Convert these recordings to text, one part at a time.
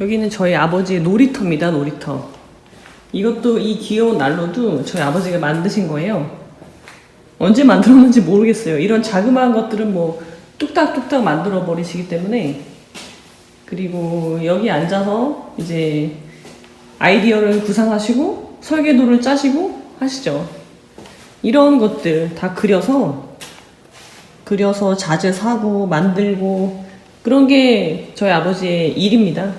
여기는 저희 아버지의 놀이터입니다. 놀이터. 이것도 이 귀여운 난로도 저희 아버지가 만드신 거예요. 언제 만들었는지 모르겠어요. 이런 자그마한 것들은 뭐 뚝딱뚝딱 만들어 버리시기 때문에. 그리고 여기 앉아서 이제 아이디어를 구상하시고 설계도를 짜시고 하시죠. 이런 것들 다 그려서 자재 사고 만들고 그런 게 저희 아버지의 일입니다.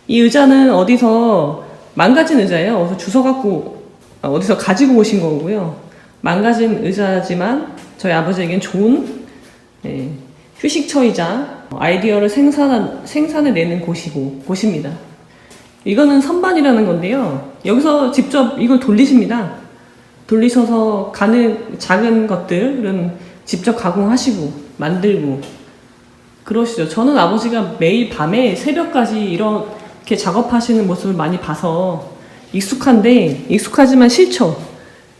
이 의자는 어디서 망가진 의자예요. 어디서 주워갖고 어디서 가지고 오신 거고요. 망가진 의자지만 저희 아버지에겐 좋은 휴식처이자 아이디어를 생산해내는 곳입니다. 이거는 선반이라는 건데요. 여기서 직접 이걸 돌리십니다. 돌리셔서 작은 것들은 직접 가공하시고 만들고 그러시죠. 저는 아버지가 매일 밤에 새벽까지 이렇게 작업하시는 모습을 많이 봐서 익숙하지만 싫죠.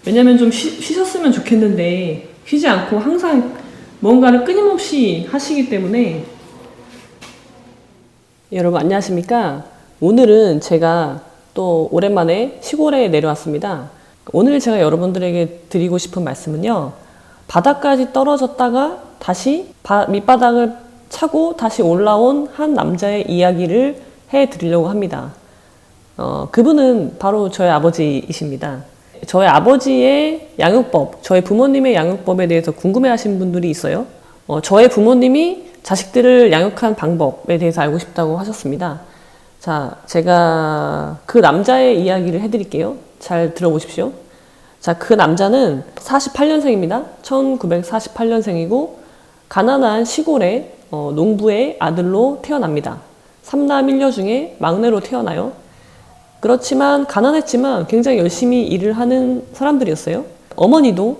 왜냐면 좀 쉬셨으면 좋겠는데 쉬지 않고 항상 뭔가를 끊임없이 하시기 때문에. 여러분 안녕하십니까? 오늘은 제가 또 오랜만에 시골에 내려왔습니다. 오늘 제가 여러분들에게 드리고 싶은 말씀은요, 바닥까지 떨어졌다가 다시 밑바닥을 차고 다시 올라온 한 남자의 이야기를 해드리려고 합니다. 그분은 바로 저희 아버지이십니다. 저희 아버지의 양육법, 저희 부모님의 양육법에 대해서 궁금해하시는 분들이 있어요. 저의 부모님이 자식들을 양육한 방법에 대해서 알고 싶다고 하셨습니다. 자, 제가 그 남자의 이야기를 해드릴게요. 잘 들어보십시오. 자, 그 남자는 48년생입니다. 1948년생이고 가난한 시골의 농부의 아들로 태어납니다. 3남 1녀 중에 막내로 태어나요. 그렇지만 가난했지만 굉장히 열심히 일을 하는 사람들이었어요. 어머니도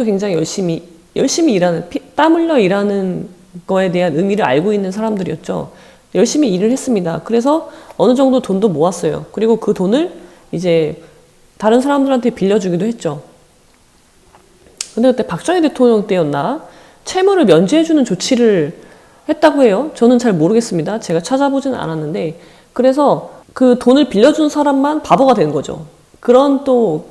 굉장히 열심히 일하는, 땀 흘려 일하는 거에 대한 의미를 알고 있는 사람들이었죠. 열심히 일을 했습니다. 그래서 어느 정도 돈도 모았어요. 그리고 그 돈을 이제 다른 사람들한테 빌려주기도 했죠. 근데 그때 박정희 대통령 때였나? 채무를 면제해주는 조치를 했다고 해요. 저는 잘 모르겠습니다. 제가 찾아보지는 않았는데. 그래서 그 돈을 빌려준 사람만 바보가 된 거죠. 그런 또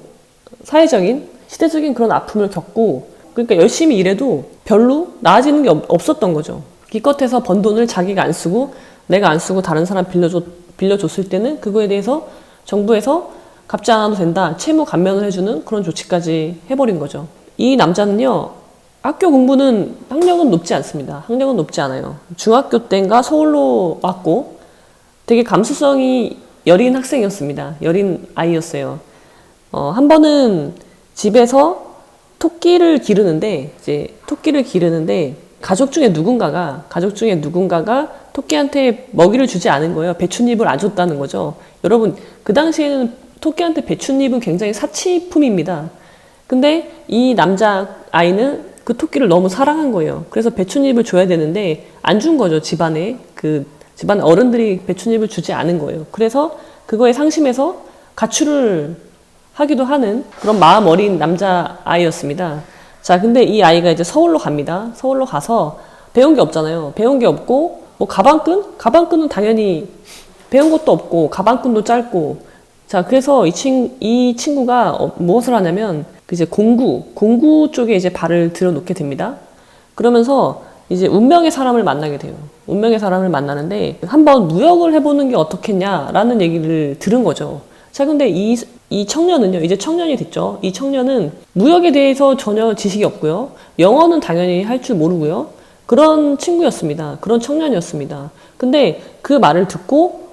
사회적인, 시대적인 그런 아픔을 겪고, 그러니까 열심히 일해도 별로 나아지는 게 없었던 거죠. 기껏해서 번 돈을 자기가 안 쓰고 내가 안 쓰고 다른 사람 빌려줬을 때는 그거에 대해서 정부에서 갚지 않아도 된다, 채무 감면을 해주는 그런 조치까지 해버린 거죠. 이 남자는요, 학력은 높지 않습니다. 학력은 높지 않아요. 중학교 때인가 서울로 왔고 되게 감수성이 여린 학생이었습니다. 여린 아이였어요. 한 번은 집에서 토끼를 기르는데 가족 중에 누군가가 토끼한테 먹이를 주지 않은 거예요. 배춧잎을 안 줬다는 거죠. 여러분, 그 당시에는 토끼한테 배춧잎은 굉장히 사치품입니다. 근데 이 남자 아이는 그 토끼를 너무 사랑한 거예요. 그래서 배춧잎을 줘야 되는데 안 준 거죠. 집안 어른들이 배춧잎을 주지 않은 거예요. 그래서 그거에 상심해서 가출을 하기도 하는 그런 마음 어린 남자 아이였습니다. 자, 근데 이 아이가 이제 서울로 갑니다. 서울로 가서 배운 게 없잖아요. 배운 게 없고, 뭐 가방끈은 당연히 배운 것도 없고, 가방끈도 짧고. 자, 그래서 이 친구가 무엇을 하냐면, 이제 공구 쪽에 이제 발을 들여놓게 됩니다. 그러면서 이제 운명의 사람을 만나게 돼요. 운명의 사람을 만나는데, 한번 무역을 해보는 게 어떻겠냐라는 얘기를 들은 거죠. 자, 근데 이 청년은요, 이제 청년이 됐죠. 이 청년은 무역에 대해서 전혀 지식이 없고요. 영어는 당연히 할 줄 모르고요. 그런 친구였습니다. 그런 청년이었습니다. 근데 그 말을 듣고,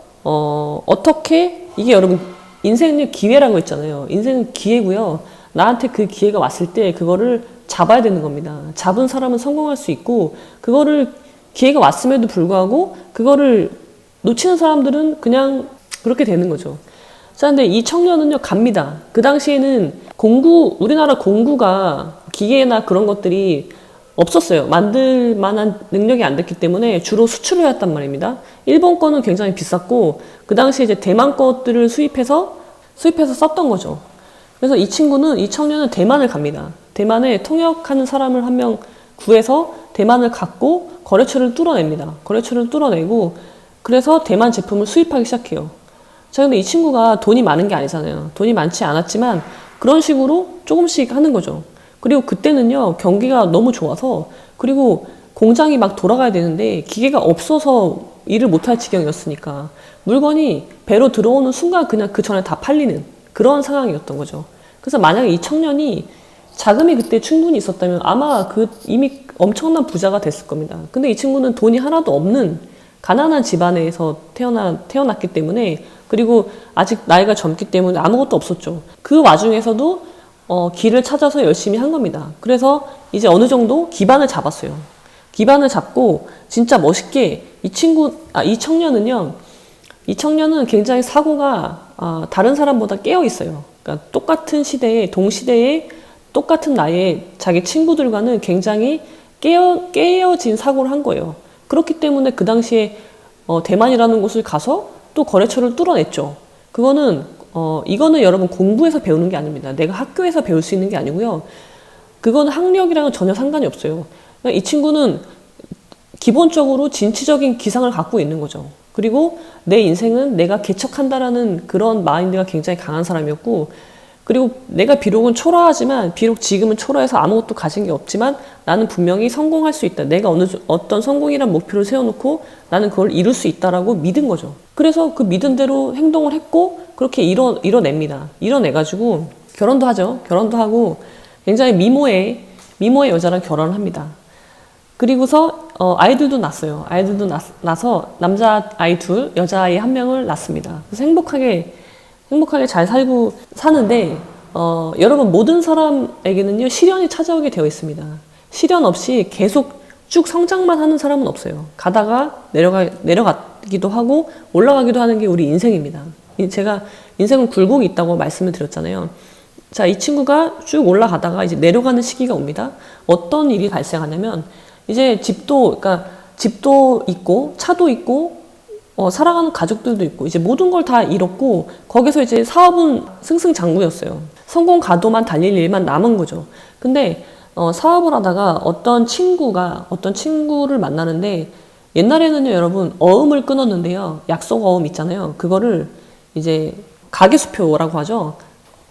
이게 여러분, 인생은 기회라고 했잖아요. 인생은 기회고요. 나한테 그 기회가 왔을 때 그거를 잡아야 되는 겁니다. 잡은 사람은 성공할 수 있고, 그거를 기회가 왔음에도 불구하고, 그거를 놓치는 사람들은 그냥 그렇게 되는 거죠. 자, 근데 이 청년은요, 갑니다. 그 당시에는 우리나라 공구가 기계나 그런 것들이 없었어요. 만들 만한 능력이 안 됐기 때문에 주로 수출을 해왔단 말입니다. 일본 거는 굉장히 비쌌고, 그 당시에 이제 대만 것들을 수입해서 썼던 거죠. 그래서 이 청년은 대만을 갑니다. 대만에 통역하는 사람을 한 명 구해서 대만을 갔고, 거래처를 뚫어냅니다. 거래처를 뚫어내고, 그래서 대만 제품을 수입하기 시작해요. 자, 근데 이 친구가 돈이 많은 게 아니잖아요. 돈이 많지 않았지만 그런 식으로 조금씩 하는 거죠. 그리고 그때는요, 경기가 너무 좋아서, 그리고 공장이 막 돌아가야 되는데 기계가 없어서 일을 못할 지경이었으니까 물건이 배로 들어오는 순간 그냥 그 전에 다 팔리는 그런 상황이었던 거죠. 그래서 만약에 이 청년이 자금이 그때 충분히 있었다면 아마 이미 엄청난 부자가 됐을 겁니다. 근데 이 친구는 돈이 하나도 없는 가난한 집안에서 태어났기 때문에, 그리고 아직 나이가 젊기 때문에 아무것도 없었죠. 그 와중에서도 길을 찾아서 열심히 한 겁니다. 그래서 이제 어느 정도 기반을 잡았어요. 기반을 잡고 진짜 멋있게 이 청년은 굉장히 사고가 다른 사람보다 깨어 있어요. 그러니까 똑같은 시대에, 동시대에 똑같은 나이에 자기 친구들과는 굉장히 깨어진 사고를 한 거예요. 그렇기 때문에 그 당시에 대만이라는 곳을 가서 또 거래처를 뚫어냈죠. 이거는 여러분 공부해서 배우는 게 아닙니다. 내가 학교에서 배울 수 있는 게 아니고요. 그거는 학력이랑은 전혀 상관이 없어요. 이 친구는 기본적으로 진취적인 기상을 갖고 있는 거죠. 그리고 내 인생은 내가 개척한다라는 그런 마인드가 굉장히 강한 사람이었고, 그리고 내가 비록 지금은 초라해서 아무것도 가진 게 없지만 나는 분명히 성공할 수 있다. 내가 어떤 성공이란 목표를 세워놓고 나는 그걸 이룰 수 있다라고 믿은 거죠. 그래서 그 믿은 대로 행동을 했고 그렇게 이뤄냅니다. 이뤄내가지고 결혼도 하죠. 결혼도 하고 굉장히 미모의 여자랑 결혼을 합니다. 그리고서 아이들도 낳았어요. 아이들도 낳아서 남자 아이 둘, 여자 아이 한 명을 낳습니다. 그래서 행복하게 잘 살고 사는데, 여러분 모든 사람에게는요 시련이 찾아오게 되어 있습니다. 시련 없이 계속 쭉 성장만 하는 사람은 없어요. 가다가 내려가기도 하고 올라가기도 하는 게 우리 인생입니다. 제가 인생은 굴곡이 있다고 말씀을 드렸잖아요. 자, 이 친구가 쭉 올라가다가 이제 내려가는 시기가 옵니다. 어떤 일이 발생하냐면, 이제 집도 있고 차도 있고 살아가는 가족들도 있고 이제 모든 걸 다 잃었고, 거기서 이제 사업은 승승장구였어요. 성공 가도만 달릴 일만 남은 거죠. 근데 사업을 하다가 어떤 친구를 만나는데, 옛날에는요 여러분 어음을 끊었는데요, 약속 어음 있잖아요. 그거를 이제 가계수표라고 하죠.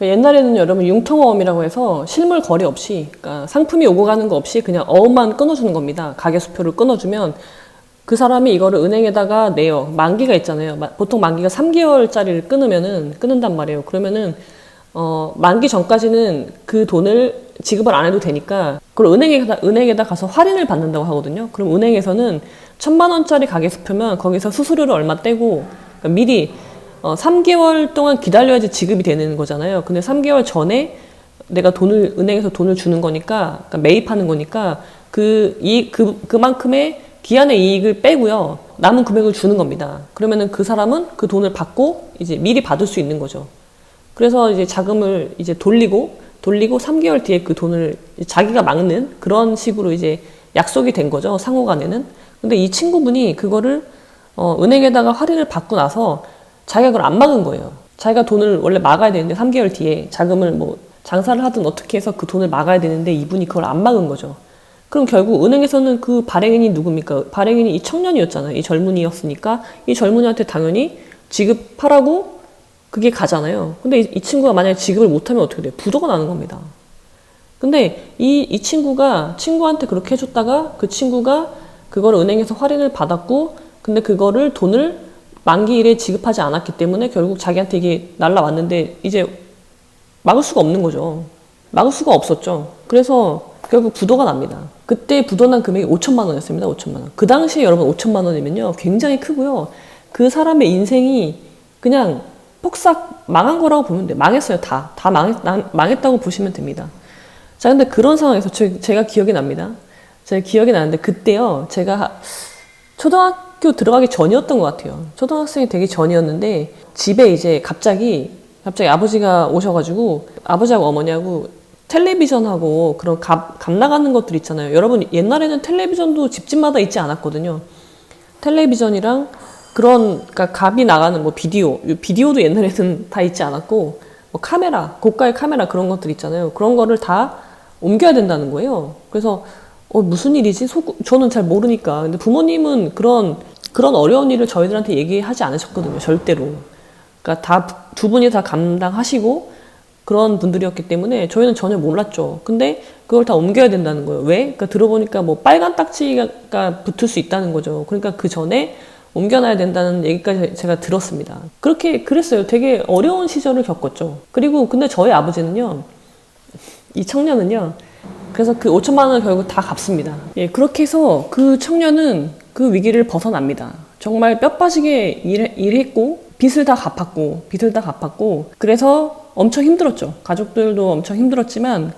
옛날에는 여러분 융통어음이라고 해서 실물 거래 없이, 그러니까 상품이 오고 가는 거 없이 그냥 어음만 끊어주는 겁니다. 가계수표를 끊어주면 그 사람이 이거를 은행에다가 내요. 만기가 있잖아요. 보통 만기가 3개월짜리를 끊는단 말이에요. 그러면은 만기 전까지는 그 돈을 지급을 안 해도 되니까 그걸 은행에다 가서 할인을 받는다고 하거든요. 그럼 은행에서는 1,000만 원짜리 가계수표면 거기서 수수료를 얼마 떼고, 그러니까 미리 3개월 동안 기다려야지 지급이 되는 거잖아요. 근데 3개월 전에 내가 은행에서 돈을 주는 거니까, 그러니까 매입하는 거니까 그만큼의 기한의 이익을 빼고요, 남은 금액을 주는 겁니다. 그러면은 그 사람은 그 돈을 받고 이제 미리 받을 수 있는 거죠. 그래서 이제 자금을 이제 돌리고 3개월 뒤에 그 돈을 자기가 막는 그런 식으로 이제 약속이 된 거죠, 상호 간에는. 근데 이 친구분이 그거를 은행에다가 할인을 받고 나서 자기가 그걸 안 막은 거예요. 자기가 돈을 원래 막아야 되는데 3개월 뒤에 자금을 장사를 하든 어떻게 해서 그 돈을 막아야 되는데 이분이 그걸 안 막은 거죠. 그럼 결국 은행에서는 그 발행인이 누굽니까? 발행인이 이 청년이었잖아요. 이 젊은이였으니까 이 젊은이한테 당연히 지급하라고 그게 가잖아요. 근데 이 친구가 만약에 지급을 못하면 어떻게 돼요? 부도가 나는 겁니다. 근데 이 친구가 친구한테 그렇게 해줬다가 그 친구가 그걸 은행에서 할인을 받았고, 근데 그거를 돈을 만기일에 지급하지 않았기 때문에 결국 자기한테 이게 날라왔는데 이제 막을 수가 없는 거죠. 막을 수가 없었죠. 그래서 결국 부도가 납니다. 그때 부도난 금액이 5,000만 원이었습니다. 5,000만 원. 그 당시에 여러분 5,000만 원이면요 굉장히 크고요. 그 사람의 인생이 그냥 폭삭 망한 거라고 보면 돼요. 망했어요. 다 망했다고 보시면 됩니다. 자, 근데 그런 상황에서 제가 기억이 납니다. 제가 기억이 나는데 그때요, 제가 초등학교 들어가기 전이었던 것 같아요. 초등학생이 되기 전이었는데 집에 이제 갑자기 아버지가 오셔가지고 아버지하고 어머니하고 텔레비전하고 그런 값 나가는 것들 있잖아요. 여러분 옛날에는 텔레비전도 집집마다 있지 않았거든요. 텔레비전이랑 그러니까 값이 나가는 비디오도 옛날에는 다 있지 않았고, 카메라, 고가의 카메라 그런 것들 있잖아요. 그런 거를 다 옮겨야 된다는 거예요. 그래서 무슨 일이지? 저는 잘 모르니까. 근데 부모님은 그런 그런 어려운 일을 저희들한테 얘기하지 않으셨거든요. 절대로. 그러니까 다 두 분이 다 감당하시고 그런 분들이었기 때문에 저희는 전혀 몰랐죠. 근데 그걸 다 옮겨야 된다는 거예요. 왜? 그러니까 들어보니까 뭐 빨간 딱지가 붙을 수 있다는 거죠. 그러니까 그 전에 옮겨놔야 된다는 얘기까지 제가 들었습니다. 그랬어요. 되게 어려운 시절을 겪었죠. 그리고 근데 저희 아버지는요, 이 청년은요, 그래서 그 5천만 원을 결국 다 갚습니다. 예, 그렇게 해서 그 청년은 그 위기를 벗어납니다. 정말 뼈 빠지게 일했고, 빚을 다 갚았고, 그래서 엄청 힘들었죠. 가족들도 엄청 힘들었지만,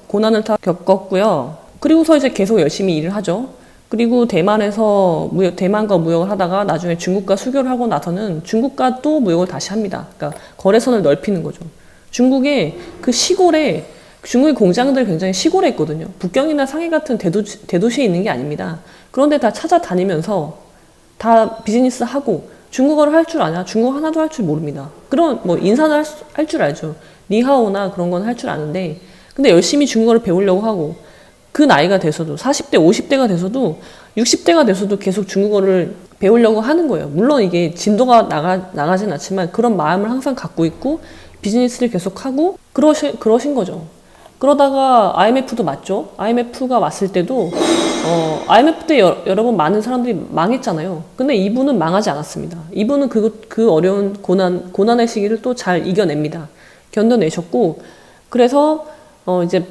고난을 다 겪었고요. 그리고서 이제 계속 열심히 일을 하죠. 그리고 대만과 무역을 하다가 나중에 중국과 수교를 하고 나서는 중국과 또 무역을 다시 합니다. 그러니까 거래선을 넓히는 거죠. 중국의 중국의 공장들이 굉장히 시골에 있거든요. 북경이나 상해 같은 대도시에 있는 게 아닙니다. 그런데 다 찾아다니면서 다 비즈니스 하고, 중국어를 할 줄 아냐? 중국어 하나도 할 줄 모릅니다. 인사는 할 줄 알죠. 니하오나 그런 건 할 줄 아는데, 근데 열심히 중국어를 배우려고 하고, 그 나이가 돼서도 40대, 50대가 돼서도 60대가 돼서도 계속 중국어를 배우려고 하는 거예요. 물론 이게 진도가 나가진 않지만 그런 마음을 항상 갖고 있고 비즈니스를 계속하고 그러신 거죠. 그러다가 IMF도 맞죠. IMF가 왔을 때도 IMF 때 여러 번 많은 사람들이 망했잖아요. 근데 이분은 망하지 않았습니다. 이분은 그 어려운 고난의 시기를 또 잘 이겨냅니다. 견뎌내셨고, 그래서 이제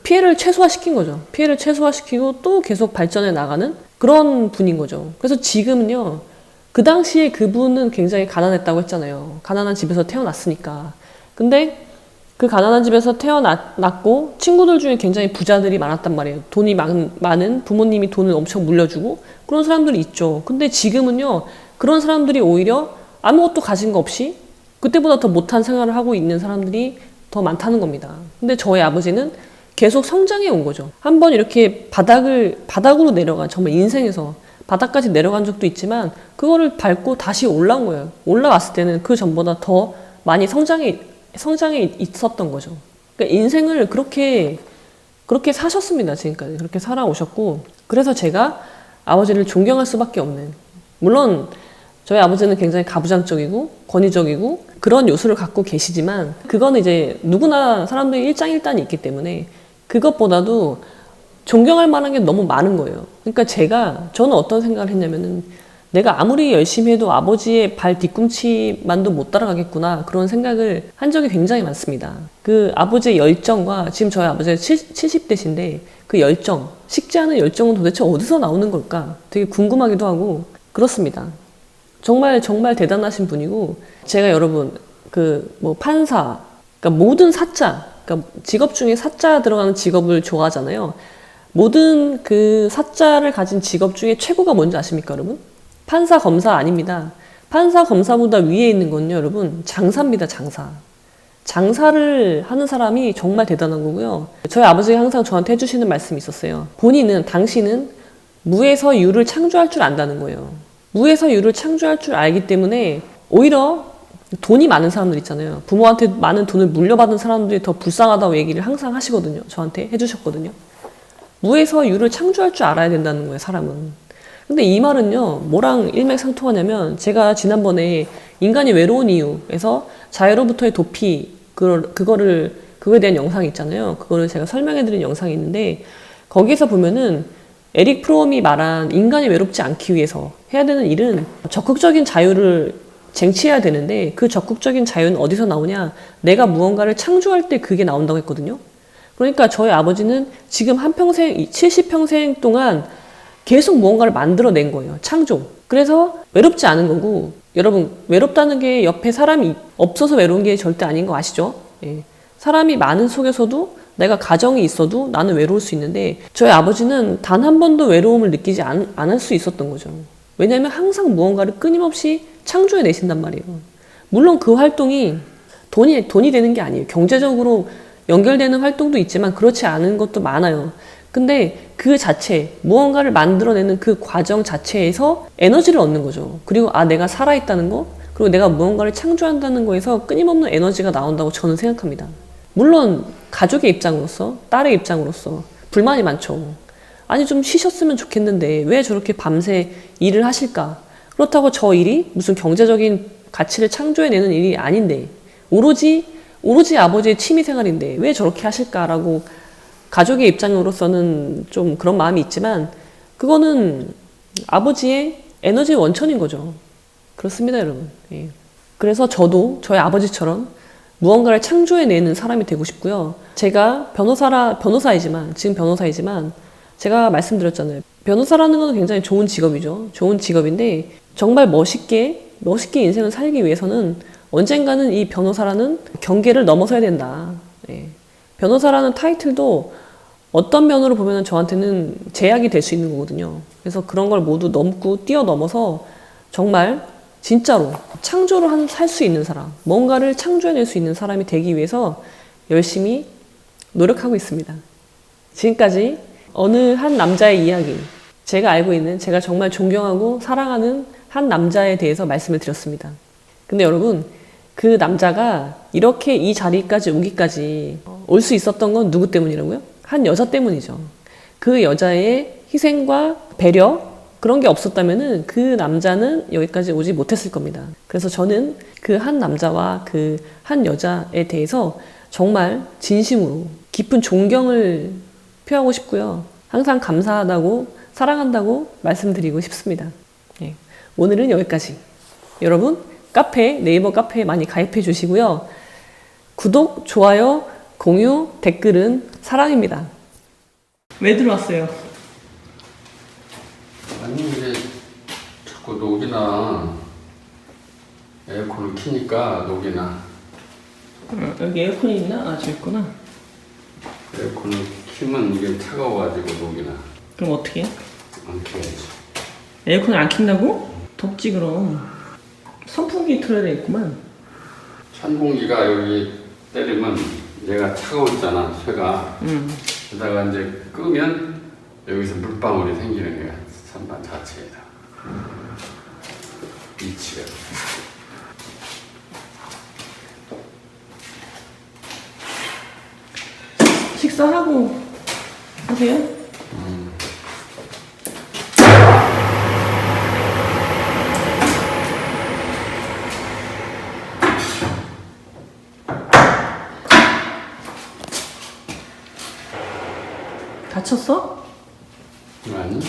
피해를 최소화시킨 거죠. 피해를 최소화시키고 또 계속 발전해 나가는 그런 분인 거죠. 그래서 지금은요, 그 당시에 그분은 굉장히 가난했다고 했잖아요. 가난한 집에서 태어났으니까. 근데 그 가난한 집에서 태어났고 친구들 중에 굉장히 부자들이 많았단 말이에요. 돈이 많은 부모님이 돈을 엄청 물려주고 그런 사람들이 있죠. 근데 지금은요, 그런 사람들이 오히려 아무것도 가진 거 없이 그때보다 더 못한 생활을 하고 있는 사람들이 더 많다는 겁니다. 근데 저희 아버지는 계속 성장해 온 거죠. 한번 이렇게 바닥으로 내려간, 정말 인생에서 바닥까지 내려간 적도 있지만 그거를 밟고 다시 올라온 거예요. 올라왔을 때는 그 전보다 더 많이 성장해 있었던 거죠. 그러니까 인생을 그렇게 사셨습니다. 지금까지 그렇게 살아오셨고, 그래서 제가 아버지를 존경할 수밖에 없는, 물론 저희 아버지는 굉장히 가부장적이고 권위적이고 그런 요소를 갖고 계시지만 그거는 이제 누구나 사람들이 일장일단이 있기 때문에 그것보다도 존경할 만한 게 너무 많은 거예요. 그러니까 저는 어떤 생각을 했냐면은, 내가 아무리 열심히 해도 아버지의 발 뒤꿈치만도 못 따라가겠구나, 그런 생각을 한 적이 굉장히 많습니다. 그 아버지의 열정과, 지금 저희 아버지가 70대신데 그 열정, 식지 않은 열정은 도대체 어디서 나오는 걸까 되게 궁금하기도 하고 그렇습니다. 정말 정말 대단하신 분이고, 제가 여러분 판사, 그러니까 모든 사자, 그러니까 직업 중에 사자 들어가는 직업을 좋아하잖아요. 모든 그 사자를 가진 직업 중에 최고가 뭔지 아십니까, 여러분? 판사, 검사 아닙니다. 판사, 검사보다 위에 있는 건요, 여러분, 장사입니다, 장사. 장사를 하는 사람이 정말 대단한 거고요. 저희 아버지가 항상 저한테 해주시는 말씀이 있었어요. 당신은 무에서 유를 창조할 줄 안다는 거예요. 무에서 유를 창조할 줄 알기 때문에 오히려 돈이 많은 사람들 있잖아요. 부모한테 많은 돈을 물려받은 사람들이 더 불쌍하다고 얘기를 항상 하시거든요. 저한테 해주셨거든요. 무에서 유를 창조할 줄 알아야 된다는 거예요, 사람은. 근데 이 말은요, 뭐랑 일맥상통하냐면, 제가 지난번에 인간이 외로운 이유에서 자유로부터의 도피, 그거에 대한 영상이 있잖아요. 그거를 제가 설명해드린 영상이 있는데, 거기서 보면은 에릭 프롬이 말한 인간이 외롭지 않기 위해서 해야 되는 일은 적극적인 자유를 쟁취해야 되는데, 그 적극적인 자유는 어디서 나오냐? 내가 무언가를 창조할 때 그게 나온다고 했거든요. 그러니까 저희 아버지는 지금 70평생 동안 계속 무언가를 만들어낸 거예요. 창조. 그래서 외롭지 않은 거고, 여러분, 외롭다는 게 옆에 사람이 없어서 외로운 게 절대 아닌 거 아시죠? 예. 사람이 많은 속에서도, 내가 가정이 있어도 나는 외로울 수 있는데, 저희 아버지는 단 한 번도 외로움을 느끼지 않을 수 있었던 거죠. 왜냐하면 항상 무언가를 끊임없이 창조해 내신단 말이에요. 물론 그 활동이 돈이 되는 게 아니에요. 경제적으로 연결되는 활동도 있지만 그렇지 않은 것도 많아요. 근데 그 자체, 무언가를 만들어내는 그 과정 자체에서 에너지를 얻는 거죠. 그리고 내가 살아있다는 거, 그리고 내가 무언가를 창조한다는 거에서 끊임없는 에너지가 나온다고 저는 생각합니다. 물론 가족의 입장으로서, 딸의 입장으로서 불만이 많죠. 아니 좀 쉬셨으면 좋겠는데 왜 저렇게 밤새 일을 하실까? 그렇다고 저 일이 무슨 경제적인 가치를 창조해내는 일이 아닌데 오로지 아버지의 취미생활인데 왜 저렇게 하실까라고 가족의 입장으로서는 좀 그런 마음이 있지만 그거는 아버지의 에너지 원천인 거죠. 그렇습니다, 여러분. 예. 그래서 저도 저희 아버지처럼 무언가를 창조해내는 사람이 되고 싶고요. 제가 변호사이지만, 지금 변호사이지만, 제가 말씀드렸잖아요. 변호사라는 건 굉장히 좋은 직업이죠. 좋은 직업인데, 정말 멋있게 인생을 살기 위해서는 언젠가는 이 변호사라는 경계를 넘어서야 된다. 예. 변호사라는 타이틀도 어떤 면으로 보면 저한테는 제약이 될 수 있는 거거든요. 그래서 그런 걸 모두 넘고 뛰어넘어서 정말 진짜로 창조를 살 수 있는 사람, 뭔가를 창조해낼 수 있는 사람이 되기 위해서 열심히 노력하고 있습니다. 지금까지 어느 한 남자의 이야기, 제가 알고 있는, 제가 정말 존경하고 사랑하는 한 남자에 대해서 말씀을 드렸습니다. 근데 여러분, 그 남자가 이렇게 이 자리까지 오기까지 올 수 있었던 건 누구 때문이라고요? 한 여자 때문이죠. 그 여자의 희생과 배려, 그런 게 없었다면은 그 남자는 여기까지 오지 못했을 겁니다. 그래서 저는 그 한 남자와 그 한 여자에 대해서 정말 진심으로 깊은 존경을 표하고 싶고요. 항상 감사하다고, 사랑한다고 말씀드리고 싶습니다. 예. 오늘은 여기까지. 여러분, 네이버 카페에 많이 가입해 주시고요. 구독, 좋아요, 공유, 댓글은 사랑입니다. 왜 들어왔어요? 아니 이제 자꾸 녹이나 에어컨을 키니까 녹이나 여기 에어컨이 있나? 아, 저기 있구나. 에어컨을 키면 이게 차가워가지고 녹이나 그럼 어떻게 해? 안 켜야지. 에어컨을 안 킨다고? 덥지 그럼. 선풍기 틀어야 되겠구만. 찬 공기가 여기 때리면 얘가 차가워지잖아, 쇠가. 그러다가 이제 끄면 여기서 물방울이 생기는 거야, 선반 자체에다. 위치가. 식사하고 하세요? 다쳤어? 아니?